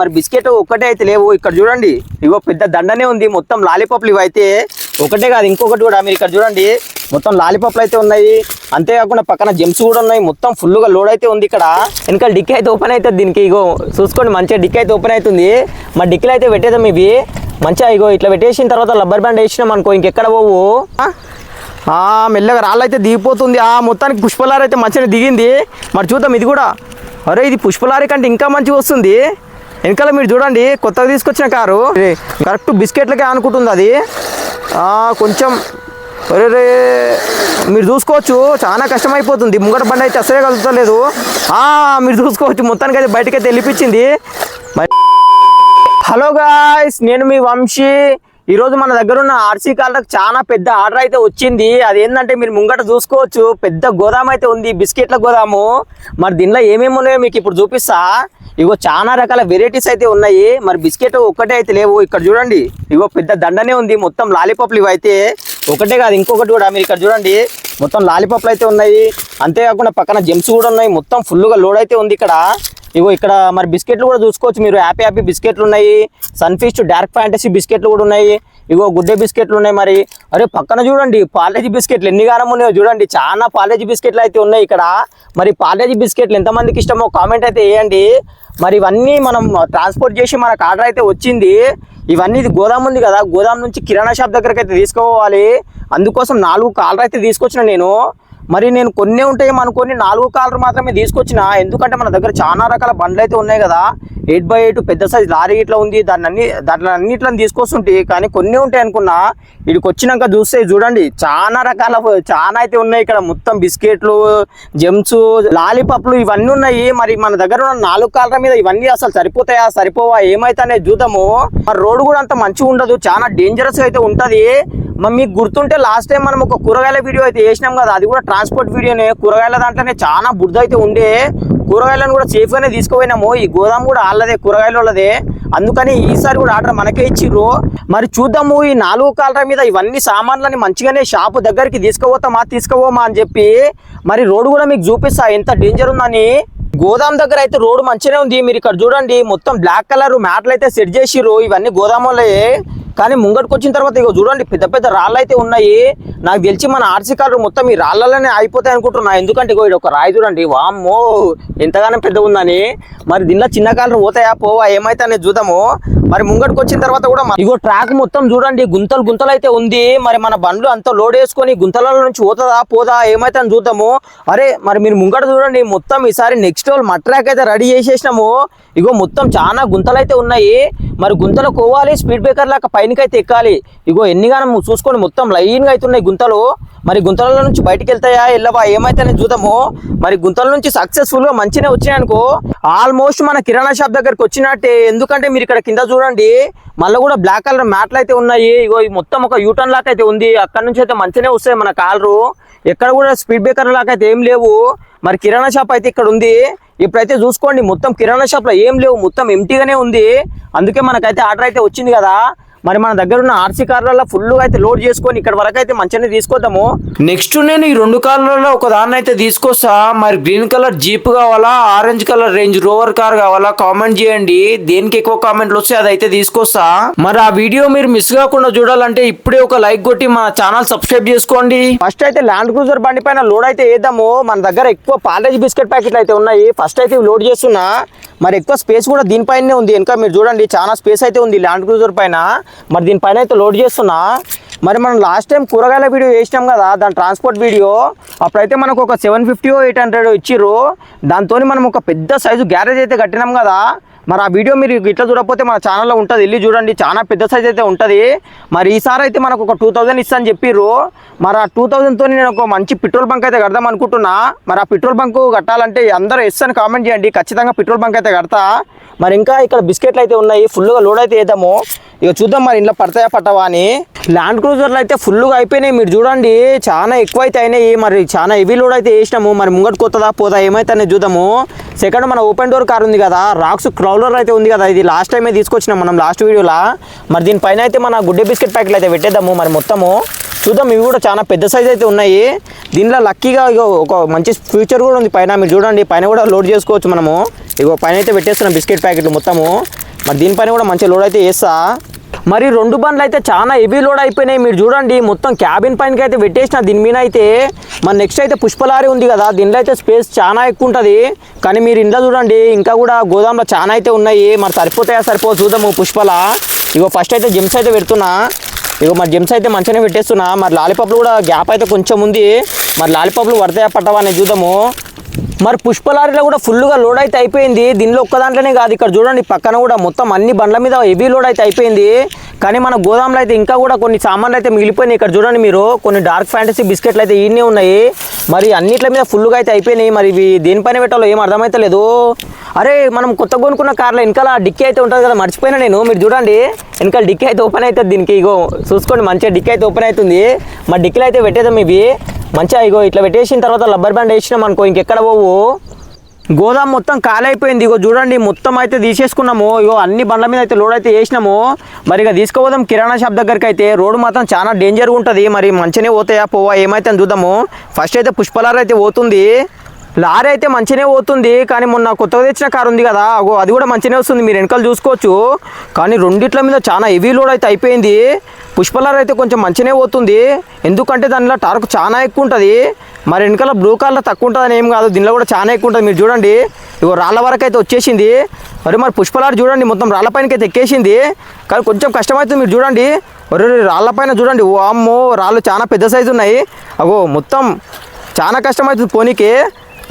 మరి బిస్కెట్ ఒక్కటే అయితే లేవు. ఇక్కడ చూడండి, ఇగో పెద్ద దండనే ఉంది. మొత్తం లాలీపాప్లు ఇవైతే ఒకటే కాదు, ఇంకొకటి కూడా మీరు ఇక్కడ చూడండి, మొత్తం లాలీపాప్లు అయితే ఉన్నాయి. అంతేకాకుండా పక్కన జెమ్స్ కూడా ఉన్నాయి. మొత్తం ఫుల్గా లోడ్ అయితే ఉంది. ఇక్కడ వెనకాల డిక్కీ అయితే ఓపెన్ అవుతుంది దీనికి. ఇగో చూసుకోండి, మంచిగా డిక్కీ అయితే ఓపెన్ అవుతుంది. మరి డిక్కీలు అయితే పెట్టేద్దాం ఇవి మంచిగా. ఇగో ఇట్లా పెట్టేసిన తర్వాత రబ్బర్ బ్యాండ్ వేసినాం అనుకో, ఇంకెక్కడ పోవు. మెల్లగా రాళ్ళు అయితే దిగిపోతుంది. మొత్తానికి పుష్పలారి అయితే మంచిగా దిగింది. మరి చూద్దాం ఇది కూడా. అరే ఇది పుష్పలారి కంటే ఇంకా మంచిగా వస్తుంది. వెనకాల మీరు చూడండి, కొత్తగా తీసుకొచ్చిన కారు కరెక్ట్ బిస్కెట్లకే అనుకుంటుంది అది. కొంచెం అరే మీరు చూసుకోవచ్చు, చాలా కష్టమైపోతుంది. ముంగట బండి అయితే అసలే కలుగుతలేదు. మీరు చూసుకోవచ్చు, మొత్తానికి అయితే బయటకైతే వెళ్ళిపించింది. హలో గాయ్స్, నేను మీ వంశీ. ఈరోజు మన దగ్గర ఉన్న ఆర్సీ కార్లకు చాలా పెద్ద ఆర్డర్ అయితే వచ్చింది. అదేంటంటే మీరు ముంగట చూసుకోవచ్చు, పెద్ద గోదాము అయితే ఉంది, బిస్కెట్ల గోదాము. మరి దీనిలో ఏమేమి ఉన్నాయో మీకు ఇప్పుడు చూపిస్తా. ఇగో చాలా రకాల వెరైటీస్ అయితే ఉన్నాయి. మరి బిస్కెట్ ఒక్కటే అయితే లేవు. ఇక్కడ చూడండి, ఇగో పెద్ద దండనే ఉంది. మొత్తం లాలీపాప్లు ఇవైతే ఒకటే కాదు, ఇంకొకటి కూడా మీరు ఇక్కడ చూడండి, మొత్తం లాలీపాప్లు అయితే ఉన్నాయి. అంతేకాకుండా పక్కన జెమ్స్ కూడా ఉన్నాయి. మొత్తం ఫుల్గా లోడ్ అయితే ఉంది ఇక్కడ. ఇగో ఇక్కడ మరి బిస్కెట్లు కూడా చూసుకోవచ్చు మీరు. హ్యాపీ బిస్కెట్లు ఉన్నాయి. సన్ఫీస్ట్ డార్క్ ఫ్యాంటసీ బిస్కెట్లు కూడా ఉన్నాయి. ఇగో గుడ్డే బిస్కెట్లు ఉన్నాయి. మరి అరే పక్కన చూడండి, పార్లేజీ బిస్కెట్లు ఎన్ని గానం ఉన్నాయో చూడండి. చాలా పార్లేజీ బిస్కెట్లు అయితే ఉన్నాయి ఇక్కడ. మరి పార్లేజీ బిస్కెట్లు ఎంతమందికి ఇష్టమో కామెంట్ అయితే వేయండి. మరి ఇవన్నీ మనం ట్రాన్స్పోర్ట్ చేసి మనకు ఆర్డర్ అయితే వచ్చింది. ఇవన్నీ ఇది గోదాం ఉంది కదా, గోదాం నుంచి కిరాణా షాప్ దగ్గరకు అయితే తీసుకోవాలి. అందుకోసం 4 కార్లు అయితే తీసుకొచ్చిన నేను. మరి నేను కొన్ని ఉంటాయేమో అనుకొని 4 కార్లు మాత్రమే తీసుకొచ్చిన. ఎందుకంటే మన దగ్గర చాలా రకాల బండ్లు అయితే ఉన్నాయి కదా. 8x8 పెద్ద సైజ్ లారీ ఇట్లా ఉంది. దాంట్లో అన్నిట్లని తీసుకొస్తుంటే కానీ కొన్ని ఉంటాయి అనుకున్నా. ఇక్కడికి వచ్చినాక చూస్తే చూడండి, చాలా అయితే ఉన్నాయి ఇక్కడ. మొత్తం బిస్కెట్లు, జెమ్స్, లాలీపాప్లు ఇవన్నీ ఉన్నాయి. మరి మన దగ్గర ఉన్న 4 కార్ల మీద ఇవన్నీ అసలు సరిపోతాయా సరిపోవా ఏమైతే అనేది చూద్దాము. మరి రోడ్డు కూడా అంత మంచిగా ఉండదు, చాలా డేంజరస్ అయితే ఉంటది. మరి మీకు గుర్తుంటే లాస్ట్ టైం మనం ఒక కూరగాయల వీడియో అయితే వేసినాం కదా, అది కూడా ట్రాన్స్పోర్ట్ వీడియోనే. కూరగాయల దాంట్లోనే చాలా బురద అయితే ఉండే. కూరగాయలను కూడా సేఫ్గానే తీసుకుపోయినాము. ఈ గోదాం కూడా వాళ్ళదే, కూరగాయల వాళ్ళదే. అందుకని ఈసారి కూడా ఆర్డర్ మనకే ఇచ్చిర్రు. మరి చూద్దాము ఈ 4 కార్ల మీద ఇవన్నీ సామాన్లని మంచిగానే షాపు దగ్గరికి తీసుకుపోమా అని చెప్పి. మరి రోడ్డు కూడా మీకు చూపిస్తా ఎంత డేంజర్ ఉందని. గోదాం దగ్గర అయితే రోడ్డు మంచిగానే ఉంది. మీరు ఇక్కడ చూడండి, మొత్తం బ్లాక్ కలర్ మ్యాట్లు అయితే సెట్ చేసిర్రు. ఇవన్నీ గోదాములే. కానీ ముంగటికి వచ్చిన తర్వాత ఇగో చూడండి, పెద్ద రాళ్ళు అయితే ఉన్నాయి. నాకు తెలిసి మన ఆర్సీ కార్లు మొత్తం ఈ రాళ్ళలోనే అయిపోతాయి అనుకుంటున్నా. ఎందుకంటే ఇగో ఒక రాయి చూడండి, వామ్మో ఎంతగానో పెద్ద ఉందని. మరి దీనిలో చిన్న కార్లు పోతాయా పోవా ఏమైతే అనేది చూద్దాము. మరి ముంగటికి వచ్చిన తర్వాత కూడా ఇగో ట్రాక్ మొత్తం చూడండి, గుంతలు అయితే ఉంది. మరి మన బండ్లు అంత లోడ్ వేసుకొని గుంతల నుంచి పోదా ఏమైతే అని చూద్దాము. అరే మరి మీరు ముంగట చూడండి, మొత్తం ఈసారి నెక్స్ట్ మట్ ట్రాక్ అయితే రెడీ చేసేసినాము. ఇగో మొత్తం చాలా గుంతలు అయితే ఉన్నాయి. మరి గుంతలు కోవాలి, స్పీడ్ బ్రేకర్ లాగా పైనకైతే ఎక్కాలి. ఇగో ఎన్నిగానం చూసుకోండి, మొత్తం లైన్గా అయితే ఉన్నాయి గుంతలు. మరి గుంతల నుంచి బయటకు వెళ్తాయా వెళ్ళవా ఏమైతే చూద్దాము. మరి గుంతల నుంచి సక్సెస్ఫుల్గా మంచిగా వచ్చినాయనుకో, ఆల్మోస్ట్ మన కిరాణా షాప్ దగ్గరికి వచ్చినట్టే. ఎందుకంటే మీరు ఇక్కడ కింద చూడండి, మళ్ళీ కూడా బ్లాక్ కలర్ మ్యాట్లు అయితే ఉన్నాయి. ఇగో మొత్తం ఒక యూటర్న్ లాక్ అయితే ఉంది. అక్కడ నుంచి అయితే మంచిగానే వస్తాయి మన కార్లు. ఎక్కడ కూడా స్పీడ్ బ్రేకర్ లాక్ అయితే ఏం లేవు. మరి కిరాణా షాప్ అయితే ఇక్కడ ఉంది. ఇప్పుడైతే చూసుకోండి, మొత్తం కిరాణా షాప్లో ఏం లేవు, మొత్తం ఎంటీగానే ఉంది. అందుకే మనకైతే ఆర్డర్ అయితే వచ్చింది కదా. మరి మన దగ్గర ఉన్న ఆర్సీ కార్లలో ఫుల్గా అయితే లోడ్ చేసుకొని ఇక్కడ వరకు అయితే మంచిగానే తీసుకొద్దాము. నెక్స్ట్ నేను ఈ 2 కార్లలో ఒక దాన్ని అయితే తీసుకొస్తా. మరి గ్రీన్ కలర్ జీప్ కావాలా, orange colour range rover car కావాలా కామెంట్ చేయండి. దేనికి ఎక్కువ కామెంట్లు వస్తే అదైతే తీసుకొస్తా. మరి ఆ వీడియో మీరు మిస్ కాకుండా చూడాలంటే ఇప్పుడే ఒక లైక్ కొట్టి మన ఛానల్ సబ్స్క్రైబ్ చేసుకోండి. ఫస్ట్ అయితే ల్యాండ్ క్రూజర్ బండి పైన లోడ్ అయితే వేద్దాము. మన దగ్గర ఎక్కువ పార్లేజీ బిస్కెట్ ప్యాకెట్లు అయితే ఉన్నాయి. ఫస్ట్ అయితే లోడ్ చేస్తున్నా. మరి ఎక్కువ స్పేస్ కూడా దీనిపైనే ఉంది. వెనక మీరు చూడండి, చాలా స్పేస్ అయితే ఉంది ల్యాండ్ క్రూజర్ పైన. మరి దీనిపైన అయితే లోడ్ చేస్తున్నా. మరి మనం లాస్ట్ టైం కూరగాయల వీడియో వేసినాం కదా, దాని ట్రాన్స్పోర్ట్ వీడియో. అప్పుడైతే మనకు ఒక 750 800 ఇచ్చిర్రు. దాంతో మనం ఒక పెద్ద సైజు గ్యారేజ్ అయితే కట్టినాం కదా. మరి ఆ వీడియో మీరు ఇట్లా చూడకపోతే మన ఛానల్లో ఉంటుంది, వెళ్ళి చూడండి. చాలా పెద్ద సైజ్ అయితే ఉంటుంది. మరి ఈసారి అయితే మనకు ఒక 2000 ఇస్తా అని చెప్పిర్రు. మరి ఆ 2000తో నేను ఒక మంచి పెట్రోల్ బంక్ అయితే కడదాం అనుకుంటున్నా. మరి ఆ పెట్రోల్ బంక్ కట్టాలంటే అందరూ ఎస్ అని కామెంట్ చేయండి. ఖచ్చితంగా పెట్రోల్ బంక్ అయితే కడతా. మరి ఇంకా ఇక్కడ బిస్కెట్లు అయితే ఉన్నాయి, ఫుల్గా లోడ్ అయితే వేద్దాము. ఇక చూద్దాం మరి ఇంట్లో పడతాయా పట్టవా అని. ల్యాండ్ క్రూజర్లు అయితే ఫుల్గా అయిపోయినాయి. మీరు చూడండి, చాలా ఎక్కువ అయితే అయినాయి. మరి చాలా హెవీ లోడ్ అయితే వేసినాము. మరి ముంగటి కొత్తదా పోదా ఏమైతే అనేది చూద్దాము. సెకండ్ మన ఓపెన్ డోర్ కార్ ఉంది కదా, రాక్స్ క్రౌలర్ అయితే ఉంది కదా. ఇది లాస్ట్ టైమే తీసుకొచ్చినాం మనం లాస్ట్ వీడియోలో. మరి దీనిపైన అయితే మన గుడ్డే బిస్కెట్ ప్యాకెట్లు అయితే పెట్టేద్దాము. మరి మొత్తము చూద్దాం. ఇవి కూడా చాలా పెద్ద సైజ్ అయితే ఉన్నాయి. దీనిలో లక్కీగా ఒక మంచి ఫ్యూచర్ కూడా ఉంది పైన. మీరు చూడండి, పైన కూడా లోడ్ చేసుకోవచ్చు మనము. ఇగో పైన అయితే పెట్టేస్తున్నాం బిస్కెట్ ప్యాకెట్లు మొత్తము. మరి దీనిపైన కూడా మంచి లోడ్ అయితే వేస్తా. మరి 2 బండ్లు అయితే చాలా హెవీ లోడ్ అయిపోయినాయి. మీరు చూడండి మొత్తం క్యాబిన్ పైనకి అయితే పెట్టేసిన దీని మీద అయితే. మరి నెక్స్ట్ అయితే పుష్పలారీ ఉంది కదా, దీనిలో అయితే స్పేస్ చాలా ఎక్కువ ఉంటుంది. కానీ మీరు ఇంట్లో చూడండి ఇంకా కూడా గోదాంలో చాలా అయితే ఉన్నాయి. మరి సరిపోతాయా సరిపో చూద్దాము పుష్పల. ఇగో ఫస్ట్ అయితే జెమ్స్ అయితే పెడుతున్నా. ఇగో మరి జెమ్స్ అయితే మంచిగానే పెట్టేస్తున్నా. మరి లాలీపాప్లు కూడా గ్యాప్ అయితే కొంచెం ఉంది. మరి లాలీపాప్లు పడతాయా పట్టవా అనేది చూద్దాము. మరి పుష్పలారీలో కూడా ఫుల్గా లోడ్ అయితే అయిపోయింది. దీనిలో ఒక్క దాంట్లోనే కాదు, ఇక్కడ చూడండి పక్కన కూడా మొత్తం అన్ని బండ్ల మీద హెవీ లోడ్ అయితే అయిపోయింది. కానీ మన గోదాంలో అయితే ఇంకా కూడా కొన్ని సామాన్లు అయితే మిగిలిపోయినాయి. ఇక్కడ చూడండి మీరు కొన్ని డార్క్ ఫ్యాంటసీ బిస్కెట్లు అయితే ఈయనే ఉన్నాయి. మరి అన్నిట్ల మీద ఫుల్గా అయితే అయిపోయినాయి. మరి ఇవి దేనిపైన పెట్టాలో ఏం అర్థమైతలేదు. అరే మనం కొత్త కొనుక్కున్న కార్లో వెనకాల డిక్కీ అయితే ఉంటుంది కదా, మర్చిపోయినా నేను. మీరు చూడండి వెనకాల డిక్కీ అయితే ఓపెన్ అవుతుంది దీనికి. ఇగో చూసుకోండి మంచిగా డిక్కీ అయితే ఓపెన్ అవుతుంది. మరి డిక్కీలో అయితే పెట్టేద్దాం ఇవి మంచిగా. ఇగో ఇట్లా పెట్టేసిన తర్వాత రబ్బర్ బ్యాండ్ వేసినాం అనుకో ఇంకెక్కడ పోవు. గోదాం మొత్తం ఖాళీ అయిపోయింది. ఇగో చూడండి మొత్తం అయితే తీసేసుకున్నాము. ఇగో అన్ని బండ్ల మీద అయితే లోడ్ అయితే వేసినాము. మరి ఇక తీసుకుపోదాం కిరాణా షాప్ దగ్గరికి. అయితే రోడ్డు మాత్రం చాలా డేంజర్గా ఉంటుంది. మరి మంచిగానే పోతాయా పోవా ఏమైతే అని చూద్దాము. ఫస్ట్ అయితే పుష్పలారీ అయితే పోతుంది. లారీ అయితే మంచిగానే పోతుంది. కానీ మొన్న కొత్తగా తెచ్చిన కారు ఉంది కదా, అగో అది కూడా మంచిగానే వస్తుంది. మీరు వెనకాల చూసుకోవచ్చు. కానీ రెండిట్ల మీద చాలా హెవీ లోడ్ అయితే అయిపోయింది. పుష్పలారీ అయితే కొంచెం మంచిగానే పోతుంది. ఎందుకంటే దానిలో టార్క్ చాలా ఎక్కువ ఉంటుంది. మరి వెనకాల బ్లూ కలర్ తక్కువ ఉంటుందని ఏం కాదు, దీనిలో కూడా చాలా ఎక్కువ ఉంటుంది. మీరు చూడండి ఇగో రాళ్ళ వరకు అయితే వచ్చేసింది. మరి పుష్పలారీ చూడండి మొత్తం రాళ్ళ పైనకి అయితే ఎక్కేసింది. కానీ కొంచెం కష్టమవుతుంది. మీరు చూడండి రాళ్ళ పైన చూడండి, ఓ అమ్మో రాళ్ళు చాలా పెద్ద సైజు ఉన్నాయి. అగో మొత్తం చాలా కష్టమవుతుంది పోనీకి.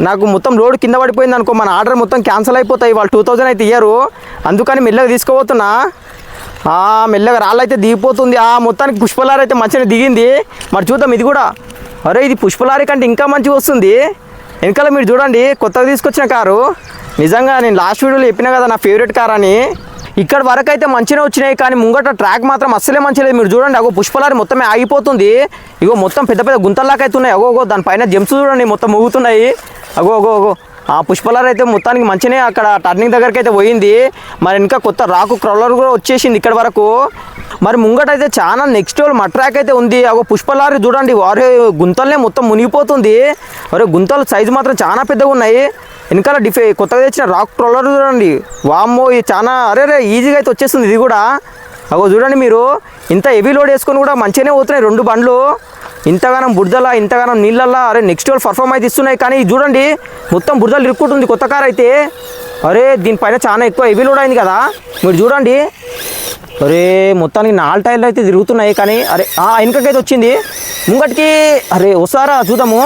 నాకు మొత్తం లోడ్ కింద పడిపోయింది అనుకో, మన ఆర్డర్ మొత్తం క్యాన్సిల్ అయిపోతాయి. వాళ్ళు 2000 అయితే ఇయ్యరు. అందుకని మెల్లగా తీసుకోబోతున్నా. మెల్లగా రాళ్ళు అయితే దిగిపోతుంది. మొత్తానికి పుష్పలారీ అయితే మంచిగా దిగింది. మరి చూద్దాం ఇది కూడా. అరే ఇది పుష్పలారీ కంటే ఇంకా మంచిగా వస్తుంది. వెనకాల మీరు చూడండి కొత్తగా తీసుకొచ్చిన కారు. నిజంగా నేను లాస్ట్ వీడియోలో చెప్పినా కదా నా ఫేవరెట్ కార్ అని. ఇక్కడ వరకు అయితే మంచిగా వచ్చినాయి. కానీ ముంగట ట్రాక్ మాత్రం అస్సలే మంచిగా లేదు. మీరు చూడండి అగో పుష్పలారీ మొత్తమే ఆగిపోతుంది. ఇగో మొత్తం పెద్ద పెద్ద గుంతల్లాగా అయితే ఉన్నాయి. అగో దానిపైన జెమ్స్ చూడండి మొత్తం ఊగుతున్నాయి. అగో ఆ పుష్పలారీ అయితే మొత్తానికి మంచిగానే అక్కడ టర్నింగ్ దగ్గరికి అయితే పోయింది. మరి ఇంకా కొత్త రాకు క్రౌలర్ కూడా వచ్చేసింది ఇక్కడ వరకు. మరి ముంగట అయితే చాలా నెక్స్ట్ లెవెల్ మట్రాక్ అయితే ఉంది. అగో పుష్పలారీ చూడండి వారే గుంతలనే మొత్తం మునిగిపోతుంది. అరే గుంతలు సైజు మాత్రం చాలా పెద్దగా ఉన్నాయి. వెనకాల కొత్తగా తెచ్చిన రాక్ క్రౌలర్ చూడండి, వామ్మో ఇది చాలా అరే ఈజీగా అయితే వచ్చేస్తుంది ఇది కూడా. అగో చూడండి మీరు ఇంత హెవీ లోడ్ వేసుకొని కూడా మంచిగానే పోతున్నాయి 2 బండ్లు. ఇంతగానం బురదలా ఇంతగానం నీళ్ళల్లా అరే నెక్స్ట్ లెవెల్ పర్ఫార్మ్ అయితే ఇస్తున్నాయి. కానీ చూడండి మొత్తం బురదలు ఇరుక్కుంటుంది కొత్త కార్ అయితే. అరే దీనిపైన చాలా ఎక్కువ హెవీ లోడ్ అయింది కదా మీరు చూడండి. అరే మొత్తానికి 4 టైర్లు అయితే తిరుగుతున్నాయి. కానీ అరే వెనకకైతే వచ్చింది ముంగటికి. అరే వస్తారా చూద్దాము.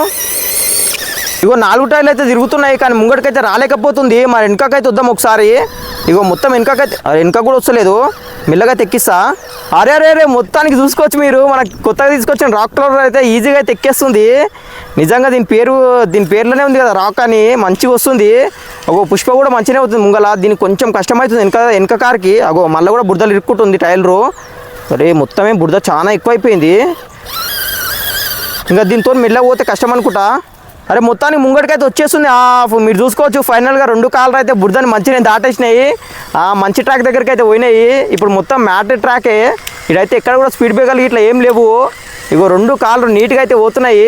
ఇగో 4 టైర్లు అయితే తిరుగుతున్నాయి. కానీ ముంగటికైతే రాలేకపోతుంది. మరి వెనకకైతే వద్దాం ఒకసారి. ఇగో మొత్తం వెనకకైతే వెనక కూడా వస్తలేదు. మెల్లగా తెక్కిస్తా. అరే మొత్తానికి చూసుకోవచ్చు మీరు. మనకు కొత్తగా తీసుకొచ్చిన రాక్ క్రౌలర్ అయితే ఈజీగా అయితే ఎక్కేస్తుంది. నిజంగా దీని పేర్లోనే ఉంది కదా రాక్ అని, మంచిగా వస్తుంది. అగో పుష్ప కూడా మంచిగానే అవుతుంది ముంగల. దీనికి కొంచెం కష్టమవుతుంది వెనక కార్కి. అగో మళ్ళీ కూడా బురదలు ఇరుక్కుంటుంది టైర్లు. అరే మొత్తమే బురద చాలా ఎక్కువైపోయింది. ఇంకా దీంతో మెల్లగా పోతే కష్టం అనుకుంటా. అరే మొత్తానికి ముంగడికైతే వచ్చేస్తుంది. మీరు చూసుకోవచ్చు ఫైనల్గా 2 కార్లు అయితే బురదని మంచిగా దాటేసినాయి. మంచి ట్రాక్ దగ్గరికి అయితే పోయినాయి. ఇప్పుడు మొత్తం మ్యాట్ ట్రాకే. ఇదైతే ఎక్కడ కూడా స్పీడ్ బ్రేకర్లు ఇట్లా ఏం లేవు. ఇగో 2 కార్లు నీట్గా అయితే పోతున్నాయి.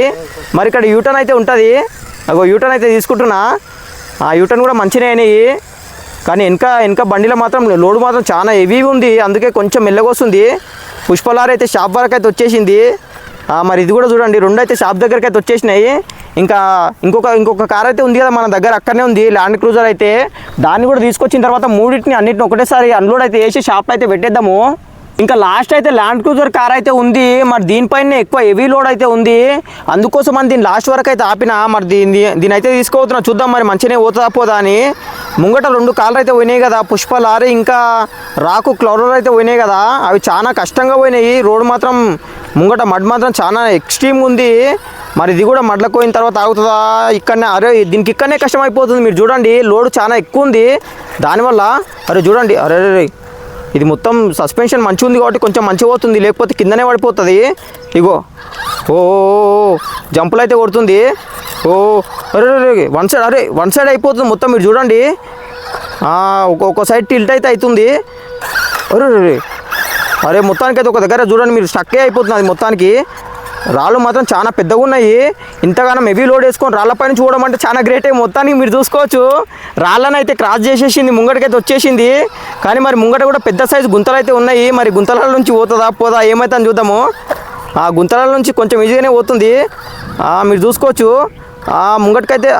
మరి ఇక్కడ యూటర్న్ అయితే ఉంటుంది. అగో యూటర్న్ అయితే తీసుకుంటున్నా. యూటర్న్ కూడా మంచిగా అయినాయి. కానీ వెనక బండిలో మాత్రం లోడ్ మాత్రం చాలా హెవీ ఉంది. అందుకే కొంచెం మెల్లగా వస్తుంది. పుష్పలారీ అయితే షాప్ వరకు అయితే వచ్చేసింది. మరి ఇది కూడా చూడండి 2 అయితే షాప్ దగ్గరికి అయితే వచ్చేసినాయి. ఇంకా ఇంకొక కార్ అయితే ఉంది కదా మన దగ్గర, అక్కడనే ఉంది ల్యాండ్ క్రూజర్ అయితే. దాన్ని కూడా తీసుకొచ్చిన తర్వాత అన్నిటిని ఒకటేసారి అన్లోడ్ అయితే వేసి షాప్ అయితే పెట్టేద్దాము. ఇంకా లాస్ట్ అయితే ల్యాండ్ క్రూజర్ కార్ అయితే ఉంది. మరి దీనిపైన ఎక్కువ హెవీ లోడ్ అయితే ఉంది. అందుకోసం అని దీన్ని లాస్ట్ వరకు అయితే ఆపిన. మరి దీని అయితే తీసుకోవద్దున్నా చూద్దాం మరి మంచిగానే పోతుందా పోదా అని. ముంగట 2 కార్లు అయితే పోయినాయి కదా, పుష్పలారీ ఇంకా రాకు క్రౌలర్ అయితే పోయినాయి కదా. అవి చాలా కష్టంగా పోయినాయి. రోడ్ మాత్రం ముంగట మడ్ మాత్రం చాలా ఎక్స్ట్రీమ్గా ఉంది. మరి ఇది కూడా మడ్లకు పోయిన తర్వాత ఆగుతుందా ఇక్కడనే. అరే దీనికి ఇక్కడనే కష్టం అయిపోతుంది. మీరు చూడండి లోడ్ చాలా ఎక్కువ ఉంది దానివల్ల. అరే చూడండి అరే ఇది మొత్తం సస్పెన్షన్ మంచిగా ఉంది కాబట్టి కొంచెం మంచిగా పోతుంది, లేకపోతే కిందనే పడిపోతుంది. ఇగో జంపులు అయితే కొడుతుంది. అరే వన్ సైడ్ అయిపోతుంది మొత్తం. మీరు చూడండి ఒక్కొక్క సైడ్ టిల్ట్ అయితే అవుతుంది. అరే మొత్తానికి అయితే ఒక దగ్గర చూడండి మీరు స్టక్కే అయిపోతుంది అది మొత్తానికి. రాళ్ళు మాత్రం చాలా పెద్దగా ఉన్నాయి. ఇంతగానం హెవీ లోడ్ వేసుకొని రాళ్ళపైన చూడడం అంటే చాలా గ్రేటే. మొత్తానికి మీరు చూసుకోవచ్చు రాళ్ళని అయితే క్రాస్ చేసేసింది, ముంగటికైతే వచ్చేసింది. కానీ మరి ముంగట కూడా పెద్ద సైజు గుంతలు అయితే ఉన్నాయి. మరి గుంతల నుంచి పోతుందా పోదా ఏమైతుందని చూద్దాము. ఆ గుంతల నుంచి కొంచెం ఈజీగానే పోతుంది. మీరు చూసుకోవచ్చు ముంగటికైతే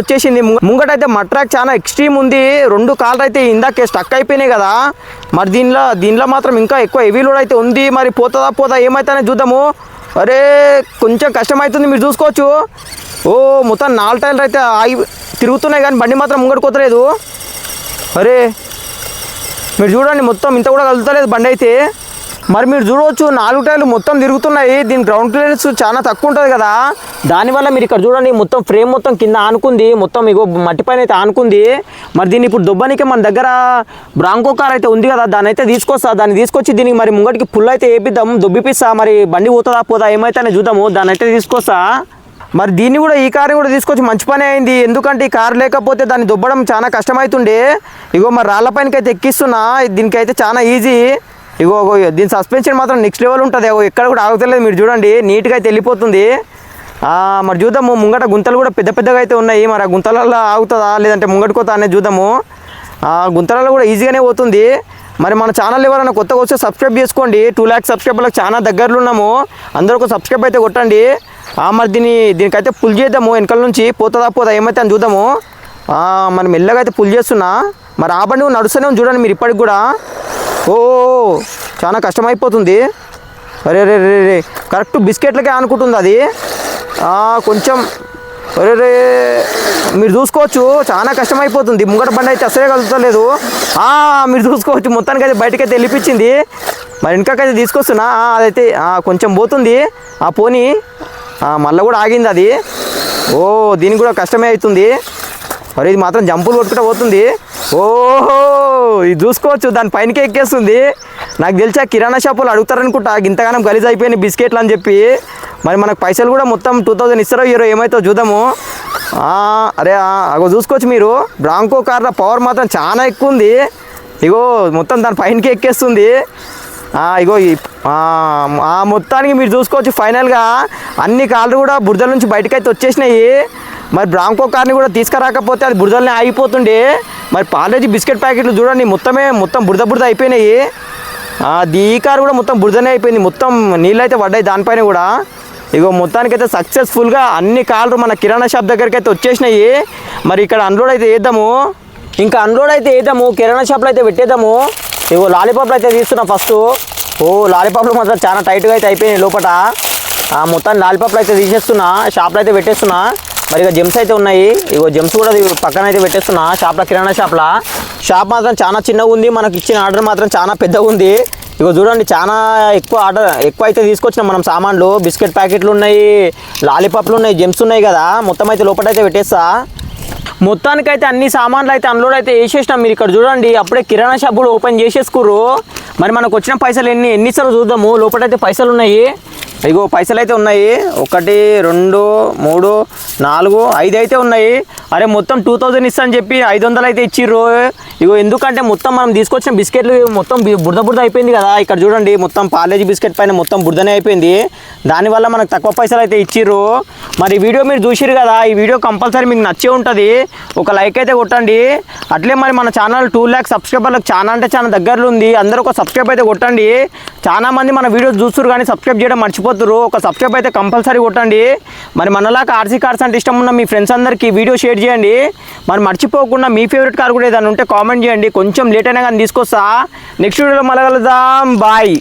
వచ్చేసింది. ముంగటైతే మడ్ ట్రాక్ చాలా ఎక్స్ట్రీమ్ ఉంది. 2 కార్లు అయితే ఇందాకే స్టక్ అయిపోయినాయి కదా. మరి దీనిలో మాత్రం ఇంకా ఎక్కువ హెవీ లోడ్ అయితే ఉంది. మరి పోదా ఏమైతుందని చూద్దాము. అరే కొంచెం కష్టమవుతుంది. మీరు చూసుకోవచ్చు మొత్తం 4 టైర్లు అయితే తిరుగుతున్నాయి కానీ బండి మాత్రం ముంగడికి పోతలేదు. అరే మీరు చూడండి మొత్తం ఇంత కూడా కదులుతలేదు బండి అయితే. మరి మీరు చూడవచ్చు 4 టైర్లు మొత్తం తిరుగుతున్నాయి. దీని గ్రౌండ్ క్లియరెన్స్ చాలా తక్కువ ఉంటుంది కదా. దానివల్ల మీరు ఇక్కడ చూడండి మొత్తం ఫ్రేమ్ మొత్తం కింద ఆనుకుంది, మొత్తం ఇగో మట్టి పైన అయితే ఆనుకుంది. మరి దీన్ని ఇప్పుడు దొబ్బనికి మన దగ్గర బ్రాంకో కార్ అయితే ఉంది కదా, దాన్ని అయితే దాన్ని తీసుకొచ్చి దీనికి మరి ముంగటికి పుల్ అయితే వేపిద్దాం, దొబ్బిపిస్తా. మరి బండి పోదా ఏమైతే చూద్దాము. దాన్ని అయితే తీసుకొస్తా. మరి దీన్ని కూడా ఈ కార్ని కూడా తీసుకొచ్చి మంచి పని అయింది. ఎందుకంటే ఈ కారు లేకపోతే దాన్ని దొబ్బడం చాలా కష్టమవుతుండే. ఇగో మరి రాళ్ళపైనకైతే ఎక్కిస్తున్నా. దీనికైతే చాలా ఈజీ. ఇగో దీని సస్పెన్షన్ మాత్రం నెక్స్ట్ లెవెల్ ఉంటుంది. ఎక్కడ కూడా ఆగుతలేదు. మీరు చూడండి నీట్గా అయితే వెళ్ళిపోతుంది. మరి చూద్దాము. ముంగట గుంతలు కూడా పెద్దగా అయితే ఉన్నాయి. మరి ఆ గుంతలలో ఆగుతుందా లేదంటే ముంగటికోతా అనేది చూద్దాము. గుంతలలో కూడా ఈజీగానే పోతుంది. మరి మన ఛానల్ ఎవరైనా కొత్తగా వస్తే సబ్స్క్రైబ్ చేసుకోండి. 2 lakhs సబ్స్క్రైబర్లకు చాలా దగ్గరలో ఉన్నాము. అందరూ ఒక సబ్స్క్రైబ్ అయితే కొట్టండి. మరి దీనికైతే పుల్ చేద్దాము. వెనకాల నుంచి పోదా ఏమైతే అని చూద్దాము. మరి మెల్లగా అయితే పుల్ చేస్తున్నా. మరి ఆ బండి నడుస్తూనే చూడండి మీరు ఇప్పటికి కూడా. చాలా కష్టమైపోతుంది. అరే కరెక్ట్ బిస్కెట్లకే అనుకుంటుంది అది. కొంచెం మీరు చూసుకోవచ్చు చాలా కష్టమైపోతుంది. ముంగట బండి అయితే అసలే కలుగుతలేదు. మీరు చూసుకోవచ్చు మొత్తానికి అయితే బయటకైతే వెళ్ళిపించింది. మరి వెనకకైతే తీసుకొస్తున్నా. అదైతే కొంచెం పోతుంది. పోనీ మళ్ళీ కూడా ఆగింది అది. దీనికి కూడా కష్టమే అవుతుంది. మరి ఇది మాత్రం జంపులు కొట్టుకుంటూ పోతుంది. ఇది చూసుకోవచ్చు దాని పైనకే ఎక్కేస్తుంది. నాకు తెలిసి కిరాణా షాపులు అడుగుతారనుకుంటా ఇంతగానం గలీజ్ అయిపోయినాయి బిస్కెట్లు అని చెప్పి. మరి మనకు పైసలు కూడా మొత్తం 2000 ఇస్తారో ఏమైతే చూద్దాము. అరే అగో చూసుకోవచ్చు మీరు బ్రాంకో కార్ల పవర్ మాత్రం చాలా ఎక్కువ ఉంది. ఇగో మొత్తం దాని పైనకే ఎక్కేస్తుంది. ఇగో మొత్తానికి మీరు చూసుకోవచ్చు ఫైనల్గా అన్ని కార్లు కూడా బురదల నుంచి బయటకైతే వచ్చేసినాయి. మరి బ్రాంకో కార్ని కూడా తీసుకురాకపోతే అది బురదలనే ఆగిపోతుండే. మరి పార్లేజీ బిస్కెట్ ప్యాకెట్లు చూడండి మొత్తం బురద అయిపోయినాయి. ఈ కారు కూడా మొత్తం బురదనే అయిపోయింది. మొత్తం నీళ్ళు అయితే పడ్డాయి దానిపైన కూడా. ఇగో మొత్తానికైతే సక్సెస్ఫుల్గా అన్ని కార్లు మన కిరాణా షాప్ దగ్గరికి అయితే వచ్చేసినాయి. మరి ఇక్కడ అన్లోడ్ అయితే వేద్దాము. కిరాణా షాప్లో అయితే పెట్టేద్దాము. ఇగో లాలీపాప్లు అయితే తీస్తున్నా ఫస్ట్. లాలీపాప్లు మాత్రం చాలా టైట్గా అయితే అయిపోయినాయి లోపల. మొత్తాన్ని లాలీపాప్లు అయితే తీసేస్తున్నా, షాప్లో అయితే పెట్టేస్తున్నా. మరి ఇక జెమ్స్ అయితే ఉన్నాయి. ఇగో జెమ్స్ కూడా పక్కన అయితే పెట్టేస్తున్నా షాప్లో, కిరాణా షాప్ మాత్రం చాలా చిన్నగా ఉంది. మనకి ఇచ్చిన ఆర్డర్ మాత్రం చాలా పెద్దగా ఉంది. ఇగో చూడండి చాలా ఎక్కువ అయితే తీసుకొచ్చినాం మనం సామాన్లు. బిస్కెట్ ప్యాకెట్లు ఉన్నాయి, లాలీపాప్లు ఉన్నాయి, జెమ్స్ ఉన్నాయి కదా. మొత్తం అయితే లోపలైతే పెట్టేస్తా. మొత్తానికైతే అన్ని సామాన్లు అయితే అన్లోడ్ అయితే వేసేసినాం. మీరు ఇక్కడ చూడండి అప్పుడే కిరాణా షాప్ కూడా ఓపెన్ చేసేసుకుర్రు. మరి మనకు వచ్చిన పైసలు ఎన్ని ఇస్తారో చూద్దాము. లోపలైతే పైసలు ఉన్నాయి. ఇగో పైసలు అయితే ఉన్నాయి. 1 2 3 4 5 అయితే ఉన్నాయి. అరే మొత్తం 2000 ఇస్తా అని చెప్పి 500 అయితే ఇచ్చిర్రు. ఇగో ఎందుకంటే మొత్తం మనం తీసుకొచ్చిన బిస్కెట్లు మొత్తం బురద అయిపోయింది కదా. ఇక్కడ చూడండి మొత్తం పార్లేజీ బిస్కెట్ పైన మొత్తం బురదనే అయిపోయింది. దానివల్ల మనకు తక్కువ పైసలు అయితే ఇచ్చిర్రు. మరి వీడియో మీరు చూసిరు కదా. ఈ వీడియో కంపల్సరీ మీకు నచ్చే ఉంటుంది. ఒక లైక్ అయితే కొట్టండి. అట్లే మరి మన ఛానల్ 2 lakhs సబ్స్క్రైబర్లకు చాలా అంటే చాలా దగ్గరలో ఉంది. అందరూ ఒక సబ్స్క్రైబ్ అయితే కొట్టండి. చాలా మంది మన వీడియోస్ చూస్తున్నారు కానీ సబ్స్క్రైబ్ చేయడం మర్చిపోతున్నారు. ఒక సబ్స్క్రైబ్ అయితే కంపల్సరీ కొట్టండి. మరి మనలాగా ఆర్సీ కార్స్ అంటే ఇష్టం ఉన్న మీ ఫ్రెండ్స్ అందరికీ వీడియో షేర్ చేయండి. మరి మర్చిపోకుండా మీ ఫేవరెట్ కార్ కూడా ఏదైనా ఉంటే కామెంట్ చేయండి. కొంచెం లేట్ అయినా కానీ తీసుకొస్తా. నెక్స్ట్ వీడియోలో మళ్ళీ కలుద్దాం. బాయ్.